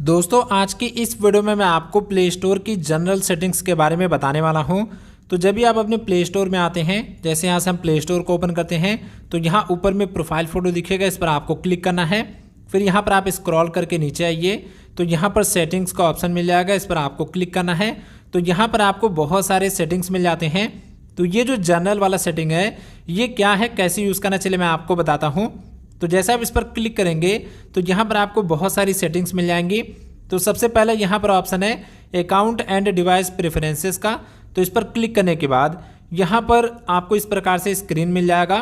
दोस्तों आज की इस वीडियो में मैं आपको प्ले स्टोर की जनरल सेटिंग्स के बारे में बताने वाला हूं। तो जब भी आप अपने प्ले स्टोर में आते हैं, जैसे यहाँ से हम प्ले स्टोर को ओपन करते हैं तो यहाँ ऊपर में प्रोफाइल फ़ोटो दिखेगा, इस पर आपको क्लिक करना है। फिर यहाँ पर आप स्क्रॉल करके नीचे आइए तो यहाँ पर सेटिंग्स का ऑप्शन मिल जाएगा, इस पर आपको क्लिक करना है। तो यहाँ पर आपको बहुत सारे सेटिंग्स मिल जाते हैं। तो ये जो जनरल वाला सेटिंग है ये क्या है, कैसे यूज़ करना, चलिए मैं आपको बताता हूँ। तो जैसे आप इस पर क्लिक करेंगे तो यहाँ पर आपको बहुत सारी सेटिंग्स मिल जाएंगी। तो सबसे पहले यहाँ पर ऑप्शन है अकाउंट एंड डिवाइस प्रेफरेंसेस का। तो इस पर क्लिक करने के बाद यहाँ पर आपको इस प्रकार से स्क्रीन मिल जाएगा।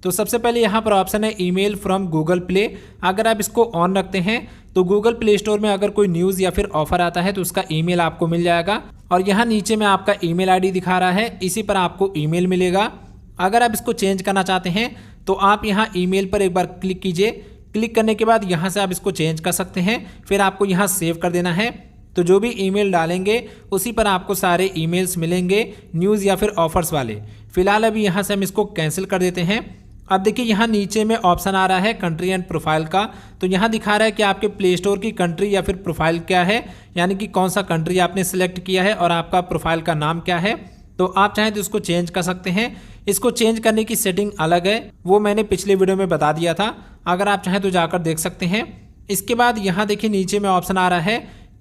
तो सबसे पहले यहाँ पर ऑप्शन है ईमेल फ्रॉम गूगल प्ले। अगर आप इसको ऑन रखते हैं तो गूगल प्ले स्टोर में अगर कोई न्यूज़ या फिर ऑफर आता है तो उसका ईमेल आपको मिल जाएगा। और यहाँ नीचे में आपका ईमेल आईडी दिखा रहा है, इसी पर आपको ईमेल मिलेगा। अगर आप इसको चेंज करना चाहते हैं तो आप यहाँ ईमेल पर एक बार क्लिक कीजिए। क्लिक करने के बाद यहाँ से आप इसको चेंज कर सकते हैं। फिर आपको यहाँ सेव कर देना है। तो जो भी ईमेल डालेंगे उसी पर आपको सारे ईमेल्स मिलेंगे, न्यूज़ या फिर ऑफर्स वाले। फिलहाल अभी यहाँ से हम इसको कैंसिल कर देते हैं। अब देखिए यहाँ नीचे में ऑप्शन आ रहा है कंट्री एंड प्रोफाइल का। तो यहाँ दिखा रहा है कि आपके प्ले स्टोर की कंट्री या फिर प्रोफाइल क्या है, यानी कि कौन सा कंट्री आपने सिलेक्ट किया है और आपका प्रोफाइल का नाम क्या है। तो आप चाहें तो इसको चेंज कर सकते हैं। इसको चेंज करने की सेटिंग अलग है, वो मैंने पिछले वीडियो में बता दिया था, अगर आप चाहें तो जाकर देख सकते हैं। इसके बाद यहाँ देखिए नीचे में ऑप्शन आ रहा है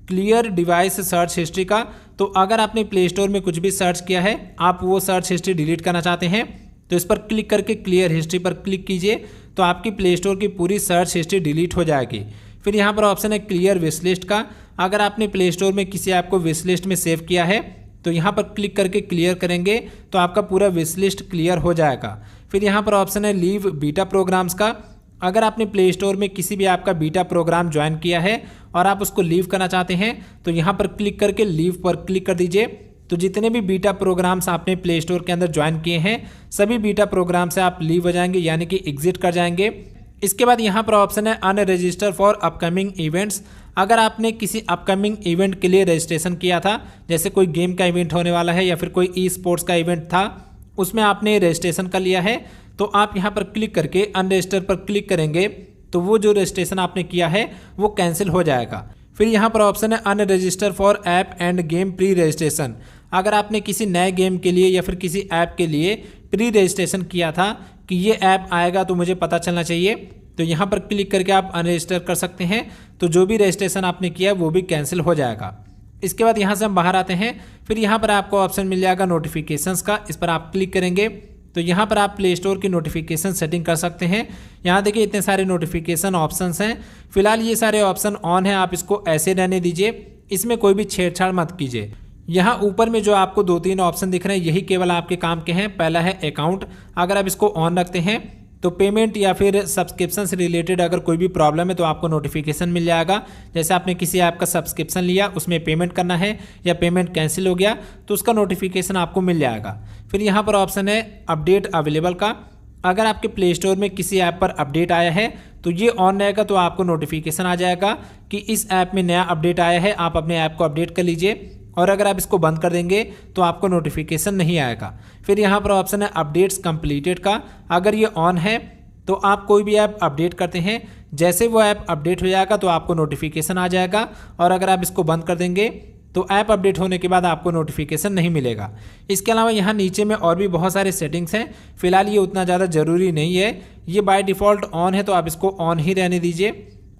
क्लियर डिवाइस सर्च हिस्ट्री का। तो अगर आपने प्ले स्टोर में कुछ भी सर्च किया है, आप वो सर्च हिस्ट्री डिलीट करना चाहते हैं तो इस पर क्लिक करके क्लियर हिस्ट्री पर क्लिक कीजिए तो आपकी प्ले स्टोर की पूरी सर्च हिस्ट्री डिलीट हो जाएगी। फिर यहाँ पर ऑप्शन है क्लियर विश लिस्ट का। अगर आपने प्ले स्टोर में किसी ऐप को विश लिस्ट में सेव किया है तो यहाँ पर क्लिक करके क्लियर करेंगे तो आपका पूरा विश लिस्ट क्लियर हो जाएगा। फिर यहाँ पर ऑप्शन है लीव बीटा प्रोग्राम्स का। अगर आपने प्ले स्टोर में किसी भी ऐप का बीटा प्रोग्राम ज्वाइन किया है और आप उसको लीव करना चाहते हैं तो यहाँ पर क्लिक करके लीव पर क्लिक कर दीजिए। तो जितने भी बीटा प्रोग्राम्स आपने प्ले स्टोर के अंदर ज्वाइन किए हैं सभी बीटा प्रोग्राम से आप लीव हो जाएंगे, यानी कि एग्जिट कर जाएंगे। इसके बाद यहाँ पर ऑप्शन है अनरजिस्टर फॉर अपकमिंग इवेंट्स। अगर आपने किसी अपकमिंग इवेंट के लिए रजिस्ट्रेशन किया था, जैसे कोई गेम का इवेंट होने वाला है या फिर कोई ई स्पोर्ट्स का इवेंट था, उसमें आपने रजिस्ट्रेशन कर लिया है तो आप यहाँ पर क्लिक करके अनरजिस्टर पर क्लिक करेंगे तो वो जो रजिस्ट्रेशन आपने किया है वो कैंसिल हो जाएगा। फिर यहाँ पर ऑप्शन है unregister for app end game pre registration. अगर आपने किसी नए गेम के लिए या फिर किसी ऐप के लिए प्री रजिस्ट्रेशन किया था कि ये ऐप आएगा तो मुझे पता चलना चाहिए, तो यहाँ पर क्लिक करके आप अनरजिस्टर कर सकते हैं। तो जो भी रजिस्ट्रेशन आपने किया वो भी कैंसिल हो जाएगा। इसके बाद यहाँ से हम बाहर आते हैं। फिर यहाँ पर आपको ऑप्शन मिल जाएगा नोटिफिकेशंस का, इस पर आप क्लिक करेंगे तो यहाँ पर आप प्ले स्टोर की नोटिफिकेशन सेटिंग कर सकते हैं। यहाँ देखिए इतने सारे नोटिफिकेशन ऑप्शंस हैं। फिलहाल ये सारे ऑप्शन ऑन है, आप इसको ऐसे रहने दीजिए, इसमें कोई भी छेड़छाड़ मत कीजिए। यहाँ ऊपर में जो आपको 2-3 ऑप्शन दिख रहे हैं यही केवल आपके काम के हैं। पहला है अकाउंट, अगर आप इसको ऑन रखते हैं तो पेमेंट या फिर सब्सक्रिप्शन से रिलेटेड अगर कोई भी प्रॉब्लम है तो आपको नोटिफिकेशन मिल जाएगा। जैसे आपने किसी ऐप का सब्सक्रिप्शन लिया, उसमें पेमेंट करना है या पेमेंट कैंसिल हो गया तो उसका नोटिफिकेशन आपको मिल जाएगा। फिर यहाँ पर ऑप्शन है अपडेट अवेलेबल का। अगर आपके प्ले स्टोर में किसी ऐप पर अपडेट आया है तो ये ऑन रहेगा तो आपको नोटिफिकेशन आ जाएगा कि इस ऐप में नया अपडेट आया है, आप अपने ऐप को अपडेट कर लीजिए। और अगर आप इसको बंद कर देंगे तो आपको नोटिफिकेशन नहीं आएगा। फिर यहाँ पर ऑप्शन है अपडेट्स कंप्लीटेड का। अगर ये ऑन है तो आप कोई भी ऐप अपडेट करते हैं, जैसे वो ऐप अपडेट हो जाएगा तो आपको नोटिफिकेशन आ जाएगा। और अगर आप इसको बंद कर देंगे तो ऐप अपडेट होने के बाद आपको नोटिफिकेशन नहीं मिलेगा। इसके अलावा यहाँ नीचे में और भी बहुत सारे सेटिंग्स हैं। फिलहाल ये उतना ज़्यादा ज़रूरी नहीं है, ये बाय डिफ़ॉल्ट ऑन है तो आप इसको ऑन ही रहने दीजिए।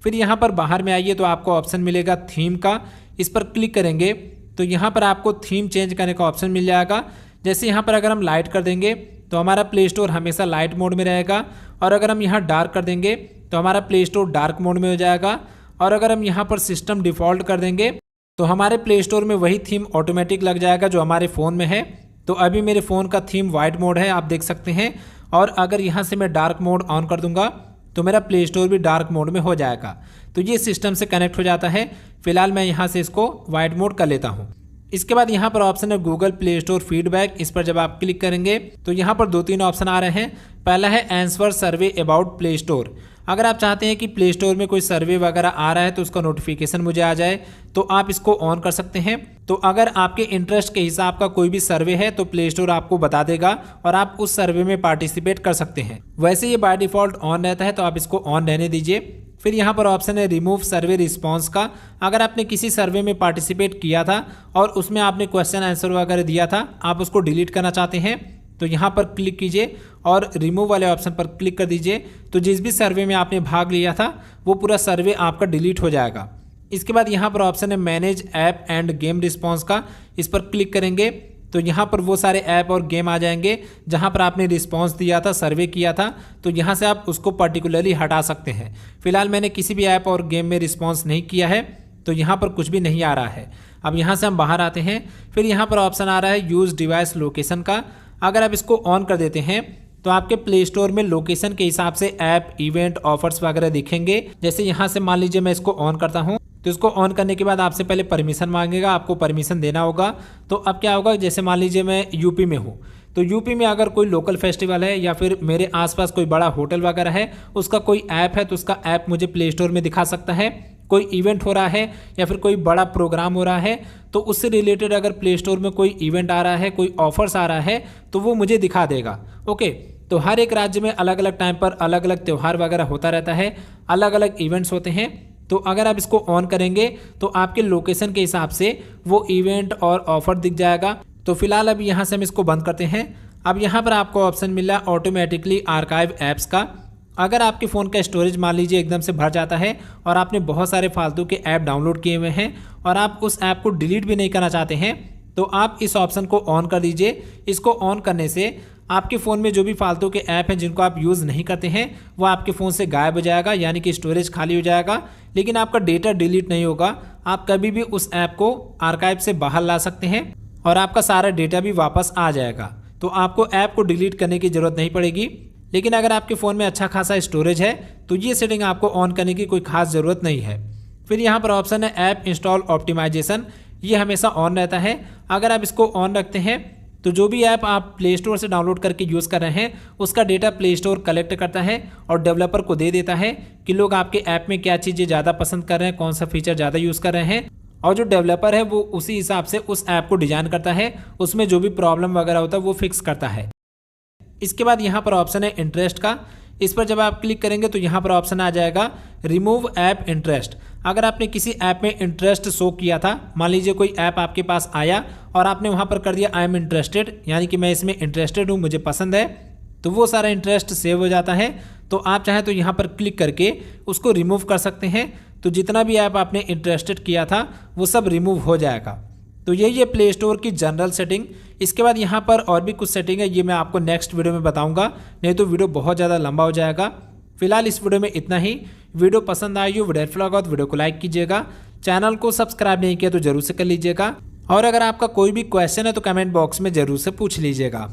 फिर यहाँ पर बाहर में आइए तो आपको ऑप्शन मिलेगा थीम का, इस पर क्लिक करेंगे तो यहाँ पर आपको थीम चेंज करने का ऑप्शन मिल जाएगा। जैसे यहाँ पर अगर हम लाइट कर देंगे तो हमारा प्ले स्टोर हमेशा लाइट मोड में रहेगा, और अगर हम यहाँ डार्क कर देंगे तो हमारा प्ले स्टोर डार्क मोड में हो जाएगा। और अगर हम यहाँ पर सिस्टम डिफ़ॉल्ट कर देंगे तो हमारे प्ले स्टोर में वही थीम ऑटोमेटिक लग जाएगा जो हमारे फ़ोन में है। तो अभी मेरे फ़ोन का थीम वाइट मोड है, आप देख सकते हैं। और अगर यहाँ से मैं डार्क मोड ऑन कर दूंगा तो मेरा प्ले स्टोर भी डार्क मोड में हो जाएगा। तो ये सिस्टम से कनेक्ट हो जाता है। फिलहाल मैं यहाँ से इसको वाइट मोड कर लेता हूँ। इसके बाद यहाँ पर ऑप्शन है गूगल प्ले स्टोर फीडबैक, इस पर जब आप क्लिक करेंगे तो यहाँ पर 2-3 ऑप्शन आ रहे हैं। पहला है answer survey about play store. अगर आप चाहते हैं कि प्ले स्टोर में कोई सर्वे वगैरह आ रहा है तो उसका नोटिफिकेशन मुझे आ जाए तो आप इसको ऑन कर सकते हैं। तो अगर आपके इंटरेस्ट के हिसाब का कोई भी सर्वे है तो प्ले स्टोर आपको बता देगा और आप उस सर्वे में पार्टिसिपेट कर सकते हैं। वैसे ये बाय डिफ़ॉल्ट ऑन रहता है तो आप इसको ऑन रहने दीजिए। फिर यहाँ पर ऑप्शन है रिमूव सर्वे रिस्पॉन्स का। अगर आपने किसी सर्वे में पार्टिसिपेट किया था और उसमें आपने क्वेश्चन आंसर वगैरह दिया था, आप उसको डिलीट करना चाहते हैं तो यहाँ पर क्लिक कीजिए और रिमूव वाले ऑप्शन पर क्लिक कर दीजिए। तो जिस भी सर्वे में आपने भाग लिया था वो पूरा सर्वे आपका डिलीट हो जाएगा। इसके बाद यहाँ पर ऑप्शन है manage app end game response का। इस पर क्लिक करेंगे तो यहाँ पर वो सारे ऐप और गेम आ जाएंगे जहाँ पर आपने रिस्पॉन्स दिया था, सर्वे किया था। तो यहाँ से आप उसको पर्टिकुलरली हटा सकते हैं। फिलहाल मैंने किसी भी ऐप और गेम में रिस्पॉन्स नहीं किया है तो यहाँ पर कुछ भी नहीं आ रहा है। अब यहाँ से हम बाहर आते हैं। फिर यहाँ पर ऑप्शन आ रहा है यूज़ डिवाइस लोकेशन का। अगर आप इसको ऑन कर देते हैं तो आपके प्ले स्टोर में लोकेशन के हिसाब से ऐप, इवेंट, ऑफर्स वगैरह दिखेंगे। जैसे यहाँ से मान लीजिए मैं इसको ऑन करता हूँ तो इसको ऑन करने के बाद आपसे पहले परमिशन मांगेगा, आपको परमिशन देना होगा। तो अब क्या होगा, जैसे मान लीजिए मैं यूपी में हूँ तो यूपी में अगर कोई लोकल फेस्टिवल है या फिर मेरे आसपास कोई बड़ा होटल वगैरह है, उसका कोई ऐप है तो उसका ऐप मुझे प्ले स्टोर में दिखा सकता है। कोई इवेंट हो रहा है या फिर कोई बड़ा प्रोग्राम हो रहा है तो उससे रिलेटेड अगर प्ले स्टोर में कोई इवेंट आ रहा है, कोई ऑफर्स आ रहा है तो वो मुझे दिखा देगा। ओके, तो हर एक राज्य में अलग अलग टाइम पर अलग अलग त्यौहार वगैरह होता रहता है, अलग अलग इवेंट्स होते हैं। तो अगर आप इसको ऑन करेंगे तो आपके लोकेशन के हिसाब से वो इवेंट और ऑफर दिख जाएगा। तो फिलहाल अब यहाँ से हम इसको बंद करते हैं। अब यहाँ पर आपको ऑप्शन मिल रहा है ऑटोमेटिकली आर्काइव ऐप्स का। अगर आपके फ़ोन का स्टोरेज मान लीजिए एकदम से भर जाता है और आपने बहुत सारे फालतू के ऐप डाउनलोड किए हुए हैं और आप उस ऐप को डिलीट भी नहीं करना चाहते हैं तो आप इस ऑप्शन को ऑन कर दीजिए। इसको ऑन करने से आपके फ़ोन में जो भी फालतू के ऐप हैं जिनको आप यूज़ नहीं करते हैं वो आपके फ़ोन से गायब हो जाएगा, यानी कि स्टोरेज खाली हो जाएगा। लेकिन आपका डेटा डिलीट नहीं होगा। आप कभी भी उस ऐप को आर्काइव से बाहर ला सकते हैं और आपका सारा डेटा भी वापस आ जाएगा। तो आपको ऐप को डिलीट करने की ज़रूरत नहीं पड़ेगी। लेकिन अगर आपके फ़ोन में अच्छा खासा स्टोरेज है तो ये सेटिंग आपको ऑन करने की कोई खास ज़रूरत नहीं है। फिर यहाँ पर ऑप्शन है ऐप इंस्टॉल ऑप्टिमाइजेशन। ये हमेशा ऑन रहता है। अगर आप इसको ऑन रखते हैं तो जो भी ऐप आप प्ले स्टोर से डाउनलोड करके यूज़ कर रहे हैं उसका डेटा प्ले स्टोर कलेक्ट करता है और डेवलपर को दे देता है कि लोग आपके ऐप में क्या चीज़ें ज़्यादा पसंद कर रहे हैं, कौन सा फीचर ज़्यादा यूज़ कर रहे हैं। और जो डेवलपर है वो उसी हिसाब से उस ऐप को डिज़ाइन करता है, उसमें जो भी प्रॉब्लम वगैरह होता है वो फिक्स करता है। इसके बाद यहाँ पर ऑप्शन है इंटरेस्ट का। इस पर जब आप क्लिक करेंगे तो यहाँ पर ऑप्शन आ जाएगा रिमूव ऐप इंटरेस्ट। अगर आपने किसी ऐप में इंटरेस्ट शो किया था, मान लीजिए कोई ऐप आपके पास आया और आपने वहाँ पर कर दिया आई एम इंटरेस्टेड, यानी कि मैं इसमें इंटरेस्टेड हूँ, मुझे पसंद है, तो वो सारा इंटरेस्ट सेव हो जाता है। तो आप चाहें तो यहाँ पर क्लिक करके उसको रिमूव कर सकते हैं। तो जितना भी ऐप आपने इंटरेस्टेड किया था वो सब रिमूव हो जाएगा। तो यही है प्ले स्टोर की जनरल सेटिंग। इसके बाद यहाँ पर और भी कुछ सेटिंग है, ये मैं आपको नेक्स्ट वीडियो में बताऊंगा, नहीं तो वीडियो बहुत ज़्यादा लंबा हो जाएगा। फिलहाल इस वीडियो में इतना ही। वीडियो पसंद आई हो, वीडियो हेल्पफुल लगा तो वीडियो को लाइक कीजिएगा। चैनल को सब्सक्राइब नहीं किया तो जरूर से कर लीजिएगा। और अगर आपका कोई भी क्वेश्चन है तो कमेंट बॉक्स में ज़रूर से पूछ लीजिएगा।